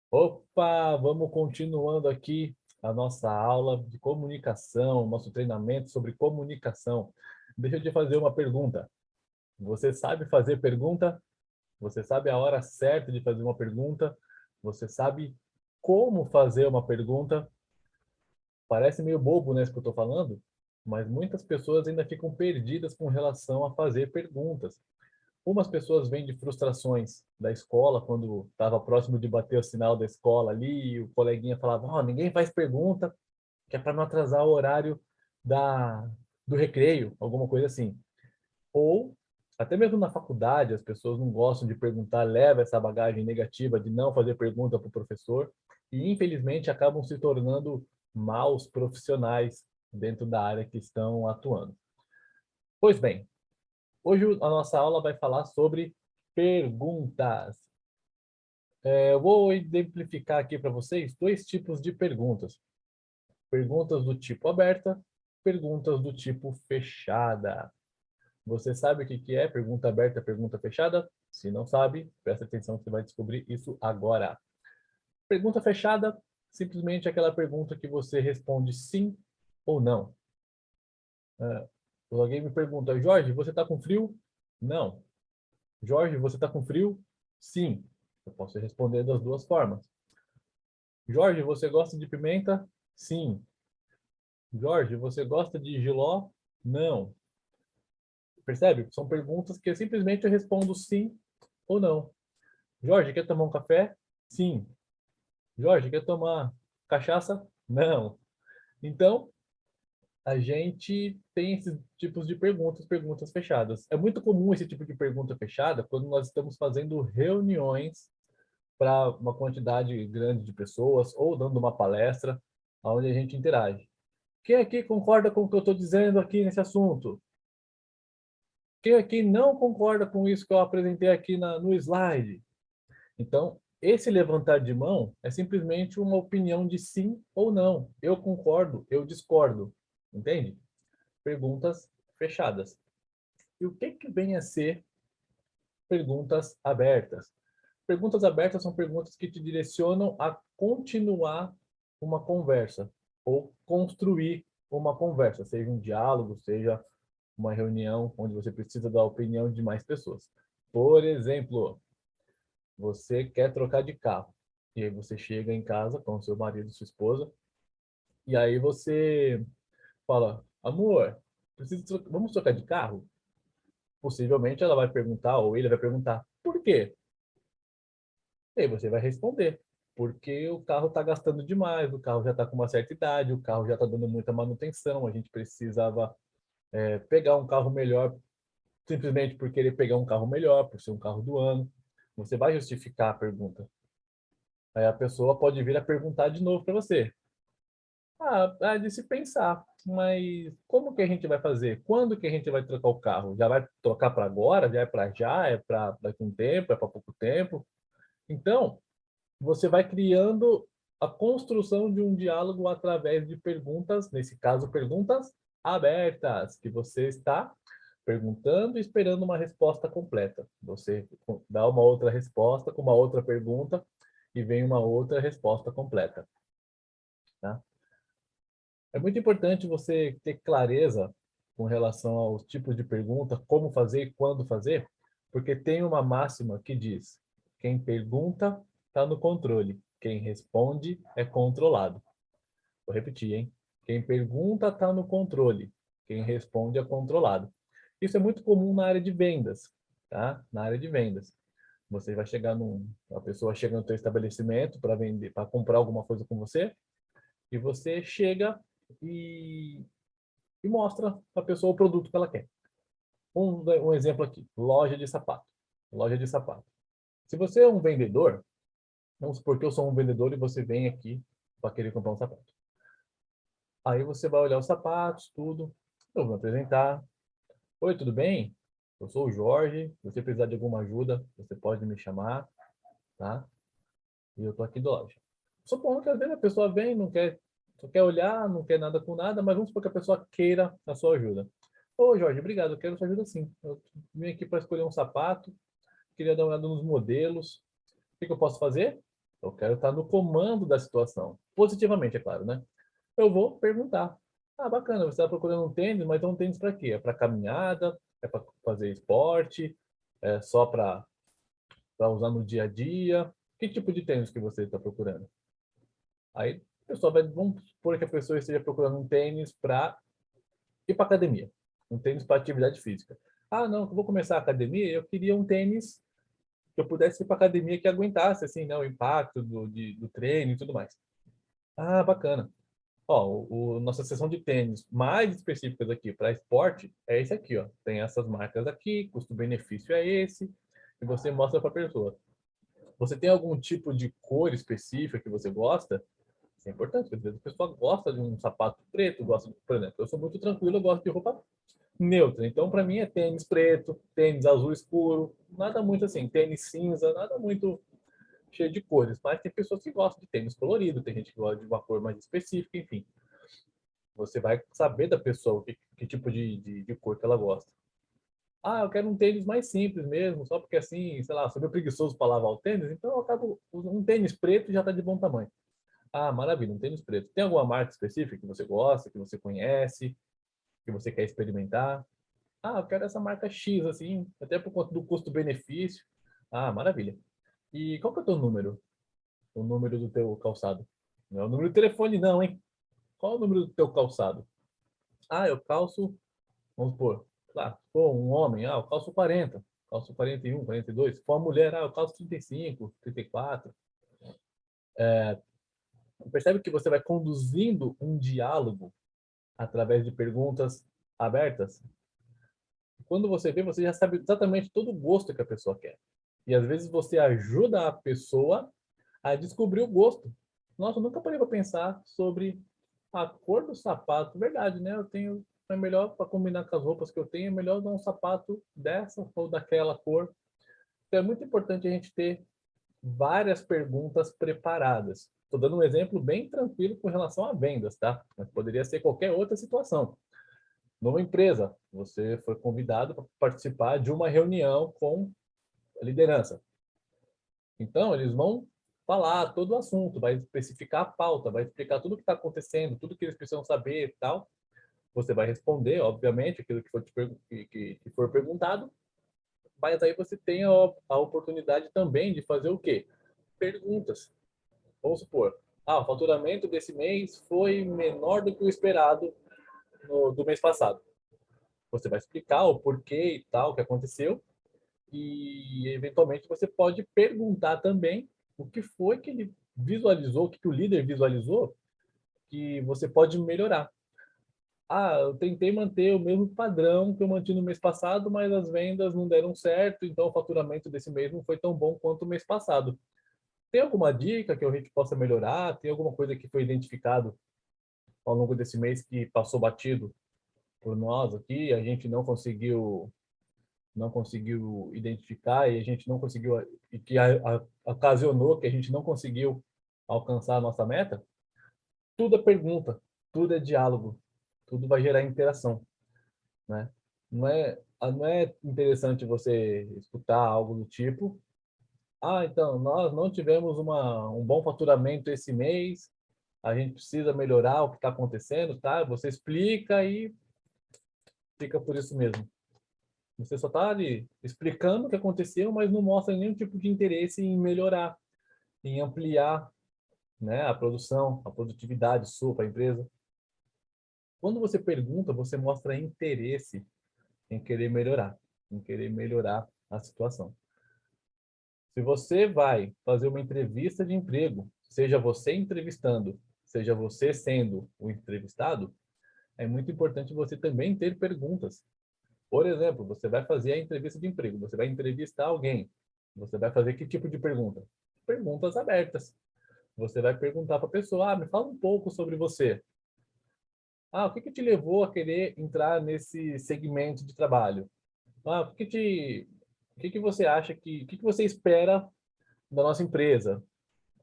Opa, vamos continuando aqui a nossa aula de comunicação, nosso treinamento sobre comunicação. Deixa eu te fazer uma pergunta. Você sabe fazer pergunta? Você sabe a hora certa de fazer uma pergunta? Você sabe como fazer uma pergunta? Parece meio bobo, né, isso que eu estou falando, mas muitas pessoas ainda ficam perdidas com relação a fazer perguntas. Umas pessoas vêm de frustrações da escola, quando estava próximo de bater o sinal da escola ali, e o coleguinha falava, oh, ninguém faz pergunta, que é para não atrasar o horário da, do recreio, alguma coisa assim. Ou, até mesmo na faculdade, as pessoas não gostam de perguntar, leva essa bagagem negativa de não fazer pergunta para o professor, e infelizmente acabam se tornando maus profissionais dentro da área que estão atuando. Pois bem, hoje a nossa aula vai falar sobre perguntas. Eu vou exemplificar aqui para vocês dois tipos de perguntas. Perguntas do tipo aberta, perguntas do tipo fechada. Você sabe o que que é pergunta aberta, pergunta fechada? Se não sabe, presta atenção que você vai descobrir isso agora. Pergunta fechada, simplesmente aquela pergunta que você responde sim ou não. É, alguém me pergunta, Jorge, você está com frio? Não. Jorge, você está com frio? Sim. Eu posso responder das duas formas. Jorge, você gosta de pimenta? Sim. Jorge, você gosta de jiló? Não. Percebe? São perguntas que simplesmente eu respondo sim ou não. Jorge, quer tomar um café? Sim. Jorge, quer tomar cachaça? Não. Então, a gente tem esses tipos de perguntas, perguntas fechadas. É muito comum esse tipo de pergunta fechada quando nós estamos fazendo reuniões para uma quantidade grande de pessoas ou dando uma palestra onde a gente interage. Quem aqui concorda com o que eu estou dizendo aqui nesse assunto? Quem aqui não concorda com isso que eu apresentei aqui no slide? Então, esse levantar de mão é simplesmente uma opinião de sim ou não. Eu concordo, eu discordo. Entende? Perguntas fechadas. E o que que vem a ser perguntas abertas? Perguntas abertas são perguntas que te direcionam a continuar uma conversa ou construir uma conversa, seja um diálogo, seja uma reunião onde você precisa da opinião de mais pessoas. Por exemplo, você quer trocar de carro e aí você chega em casa com seu marido, sua esposa, e aí você fala: amor, vamos trocar de carro? Possivelmente ela vai perguntar, ou ele vai perguntar, por quê? E aí você vai responder, porque o carro está gastando demais, o carro já está com uma certa idade, o carro já está dando muita manutenção, a gente precisava pegar um carro melhor, simplesmente por querer pegar um carro melhor, por ser um carro do ano. Você vai justificar a pergunta. Aí a pessoa pode vir a perguntar de novo para você. É de se pensar, mas como que a gente vai fazer? Quando que a gente vai trocar o carro? Já vai trocar para agora? Já é para já? É para daqui a um tempo? É para pouco tempo? Então, você vai criando a construção de um diálogo através de perguntas, nesse caso, perguntas abertas, que você está perguntando e esperando uma resposta completa. Você dá uma outra resposta com uma outra pergunta e vem uma outra resposta completa. Tá? É muito importante você ter clareza com relação aos tipos de pergunta, como fazer e quando fazer, porque tem uma máxima que diz: quem pergunta está no controle, quem responde é controlado. Vou repetir, hein? Quem pergunta está no controle, quem responde é controlado. Isso é muito comum na área de vendas, tá? Na área de vendas. Você vai chegar a pessoa chega no teu estabelecimento para vender, para comprar alguma coisa com você, e você chega e, e mostra para a pessoa o produto que ela quer. Um exemplo aqui, loja de sapato. Loja de sapato. Se você é um vendedor, vamos supor que eu sou um vendedor e você vem aqui para querer comprar um sapato. Aí você vai olhar os sapatos, tudo. Eu vou me apresentar. Oi, tudo bem? Eu sou o Jorge. Se você precisar de alguma ajuda, você pode me chamar, tá? E eu tô aqui do loja. Supondo que às vezes a pessoa vem, não quer, só quer olhar, não quer nada com nada, mas vamos supor que a pessoa queira a sua ajuda. Ô, Jorge, obrigado, eu quero sua ajuda sim. Eu vim aqui para escolher um sapato, queria dar uma olhada nos modelos. O que que eu posso fazer? Eu quero estar no comando da situação. Positivamente, é claro, né? Eu vou perguntar. Ah, bacana, você está procurando um tênis, mas é um tênis para quê? É para caminhada? É para fazer esporte? É só para usar no dia a dia? Que tipo de tênis que você está procurando? Aí o pessoal vai, vamos supor que a pessoa esteja procurando um tênis para ir para academia, um tênis para atividade física. Ah, não, eu vou começar a academia, eu queria um tênis que eu pudesse ir para academia que aguentasse assim, né, o impacto do treino e tudo mais. Ah, bacana. Ó, nossa seção de tênis mais específicas aqui para esporte é esse aqui, ó. Tem essas marcas aqui, custo-benefício é esse, e você mostra para a pessoa. Você tem algum tipo de cor específica que você gosta? Isso é importante, porque às vezes a pessoa gosta de um sapato preto, gosta, por exemplo, eu sou muito tranquilo, eu gosto de roupa neutra. Então, para mim, é tênis preto, tênis azul escuro, nada muito assim, tênis cinza, nada muito cheio de cores. Mas tem pessoas que gostam de tênis colorido, tem gente que gosta de uma cor mais específica, enfim. Você vai saber da pessoa que tipo de cor que ela gosta. Ah, eu quero um tênis mais simples mesmo, só porque assim, sei lá, sou meio preguiçoso para lavar o tênis, então eu acabo usando um tênis preto e já está de bom tamanho. Ah, maravilha, um tênis preto. Tem alguma marca específica que você gosta, que você conhece, que você quer experimentar? Ah, eu quero essa marca X, assim, até por conta do custo-benefício. Ah, maravilha. E qual que é o teu número? O número do teu calçado? Não é o número do telefone, não, hein? Qual é o número do teu calçado? Ah, eu calço, vamos supor, lá, se for um homem, ah, eu calço 40, calço 41, 42. Se for uma mulher, ah, eu calço 35, 34. Percebe que você vai conduzindo um diálogo através de perguntas abertas? Quando você vê, você já sabe exatamente todo o gosto que a pessoa quer. E às vezes você ajuda a pessoa a descobrir o gosto. Nossa, eu nunca parei para pensar sobre a cor do sapato. Verdade, né? Eu tenho. É melhor para combinar com as roupas que eu tenho, é melhor dar um sapato dessa ou daquela cor. Então é muito importante a gente ter várias perguntas preparadas. Estou dando um exemplo bem tranquilo com relação a vendas, tá? Mas poderia ser qualquer outra situação. Numa empresa, você foi convidado para participar de uma reunião com a liderança. Então, eles vão falar todo o assunto, vai especificar a pauta, vai explicar tudo o que está acontecendo, tudo que eles precisam saber e tal. Você vai responder, obviamente, aquilo que for, que for perguntado, mas aí você tem a oportunidade também de fazer o quê? Perguntas. Vamos supor, ah, o faturamento desse mês foi menor do que o esperado do mês passado. Você vai explicar o porquê e tal, o que aconteceu, e eventualmente você pode perguntar também o que foi que ele visualizou, o que o líder visualizou que você pode melhorar. Ah, eu tentei manter o mesmo padrão que eu mantive no mês passado, mas as vendas não deram certo, então o faturamento desse mês não foi tão bom quanto o mês passado. Tem alguma dica que a gente possa melhorar? Tem alguma coisa que foi identificado ao longo desse mês que passou batido por nós aqui, a gente não conseguiu identificar e a gente não conseguiu e que ocasionou que a gente não conseguiu alcançar a nossa meta? Tudo é pergunta, tudo é diálogo, tudo vai gerar interação, né? Não é interessante você escutar algo do tipo, ah, então nós não tivemos um bom faturamento esse mês, a gente precisa melhorar o que está acontecendo, tá? Você explica e fica por isso mesmo. Você só está ali explicando o que aconteceu, mas não mostra nenhum tipo de interesse em melhorar, em ampliar, né, a produção, a produtividade sua para a empresa. Quando você pergunta, você mostra interesse em querer melhorar a situação. Se você vai fazer uma entrevista de emprego, seja você entrevistando, seja você sendo o entrevistado, é muito importante você também ter perguntas. Por exemplo, você vai fazer a entrevista de emprego, você vai entrevistar alguém. Você vai fazer que tipo de pergunta? Perguntas abertas. Você vai perguntar para a pessoa: me fala um pouco sobre você. O que te levou a querer entrar nesse segmento de trabalho? O que você acha o que você espera da nossa empresa?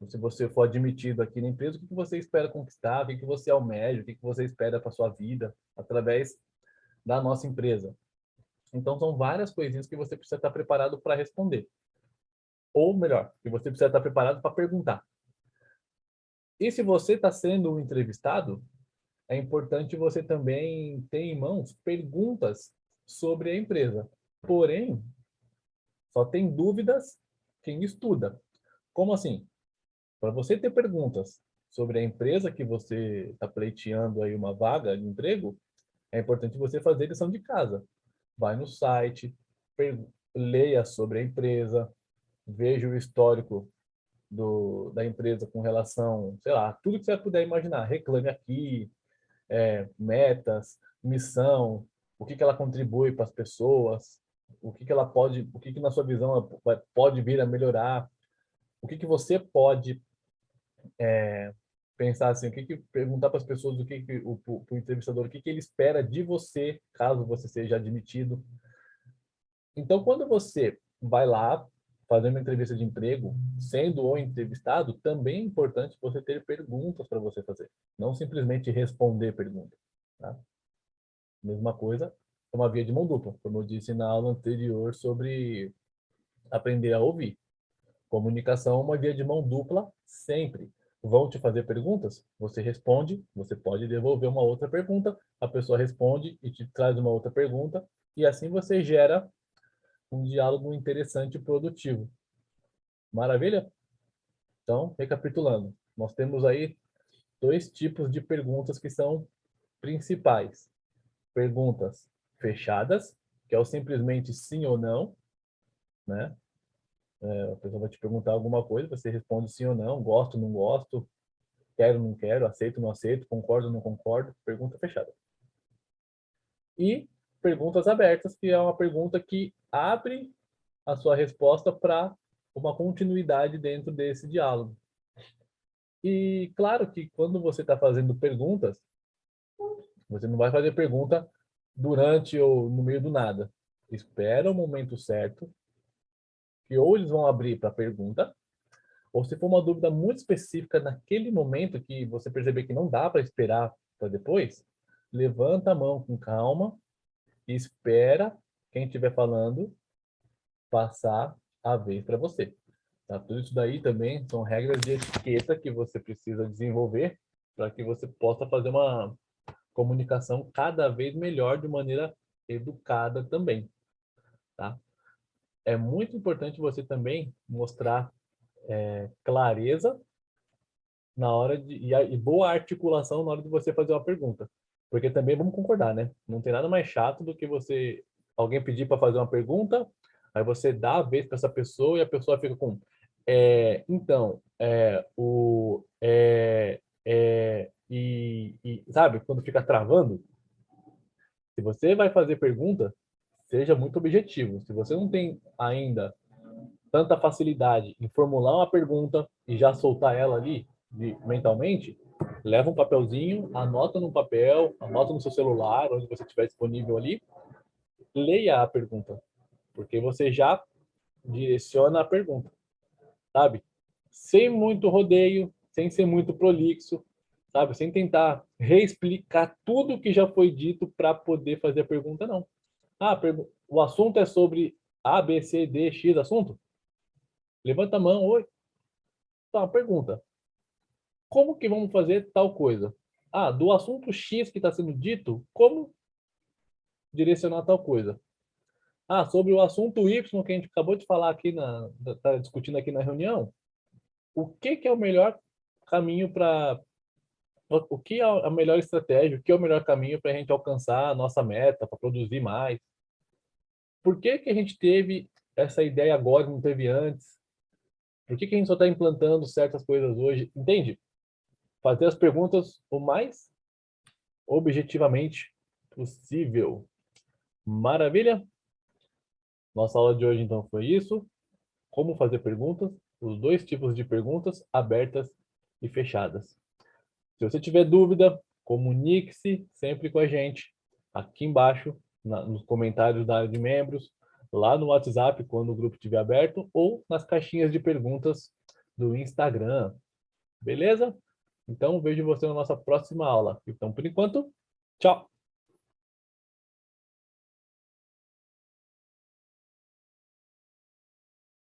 Se você for admitido aqui na empresa, o que você espera conquistar? O que você almeja? O que você espera para sua vida através da nossa empresa? Então, são várias coisinhas que você precisa estar preparado para responder. Ou melhor, que você precisa estar preparado para perguntar. E se você está sendo um entrevistado, é importante você também ter em mãos perguntas sobre a empresa. Porém, só tem dúvidas quem estuda. Como assim? Para você ter perguntas sobre a empresa que você está pleiteando aí uma vaga de emprego, é importante você fazer lição de casa. Vai no site, leia sobre a empresa, veja o histórico da empresa com relação, sei lá, tudo que você puder imaginar. Reclame Aqui, metas, missão, o que ela contribui para as pessoas, o que na sua visão ela pode vir a melhorar, o que você pode pensar assim, perguntar para as pessoas o entrevistador, o que ele espera de você, caso você seja admitido. Então, quando você vai lá fazer uma entrevista de emprego, sendo o entrevistado, também é importante você ter perguntas para você fazer, não simplesmente responder perguntas, tá? Mesma coisa, é uma via de mão dupla, como eu disse na aula anterior sobre aprender a ouvir. Comunicação é uma via de mão dupla sempre. Vão te fazer perguntas, você responde, você pode devolver uma outra pergunta, a pessoa responde e te traz uma outra pergunta, e assim você gera um diálogo interessante e produtivo. Maravilha? Então, recapitulando, nós temos aí dois tipos de perguntas que são principais. Perguntas fechadas, que é o simplesmente sim ou não, né? A pessoa vai te perguntar alguma coisa, você responde sim ou não, gosto, não gosto, quero, não quero, aceito, não aceito, concordo, não concordo, pergunta fechada. E perguntas abertas, que é uma pergunta que abre a sua resposta para uma continuidade dentro desse diálogo. E claro que quando você está fazendo perguntas, você não vai fazer pergunta durante ou no meio do nada. Espera o momento certo, que ou eles vão abrir para pergunta, ou se for uma dúvida muito específica naquele momento que você perceber que não dá para esperar para depois, levanta a mão com calma e espera quem estiver falando passar a vez para você. Tá? Tudo isso daí também são regras de etiqueta que você precisa desenvolver para que você possa fazer uma comunicação cada vez melhor de maneira educada também, tá? É muito importante você também mostrar clareza na hora e boa articulação na hora de você fazer uma pergunta. Porque também vamos concordar, né? Não tem nada mais chato do que alguém pedir para fazer uma pergunta, aí você dá a vez para essa pessoa e a pessoa fica com então, sabe, quando fica travando, se você vai fazer pergunta, seja muito objetivo. Se você não tem ainda tanta facilidade em formular uma pergunta e já soltar ela ali mentalmente, leva um papelzinho, anota no papel, anota no seu celular, onde você estiver disponível ali, leia a pergunta, porque você já direciona a pergunta, sabe? Sem muito rodeio, sem ser muito prolixo, sabe? Sem tentar reexplicar tudo que já foi dito para poder fazer a pergunta, não. O assunto é sobre A, B, C, D, X assunto? Levanta a mão, oi. Tá, pergunta. Como que vamos fazer tal coisa? Do assunto X que está sendo dito, como direcionar tal coisa? Sobre o assunto Y que a gente acabou de falar aqui, tá discutindo aqui na reunião, o que é o melhor caminho para... O que é a melhor estratégia, o que é o melhor caminho para a gente alcançar a nossa meta, para produzir mais? Por que a gente teve essa ideia agora e não teve antes? Por que a gente só está implantando certas coisas hoje? Entende? Fazer as perguntas o mais objetivamente possível. Maravilha? Nossa aula de hoje, então, foi isso. Como fazer perguntas, os dois tipos de perguntas, abertas e fechadas. Se você tiver dúvida, comunique-se sempre com a gente, aqui embaixo, nos comentários da área de membros, lá no WhatsApp, quando o grupo estiver aberto, ou nas caixinhas de perguntas do Instagram. Beleza? Então, vejo você na nossa próxima aula. Então, por enquanto, tchau!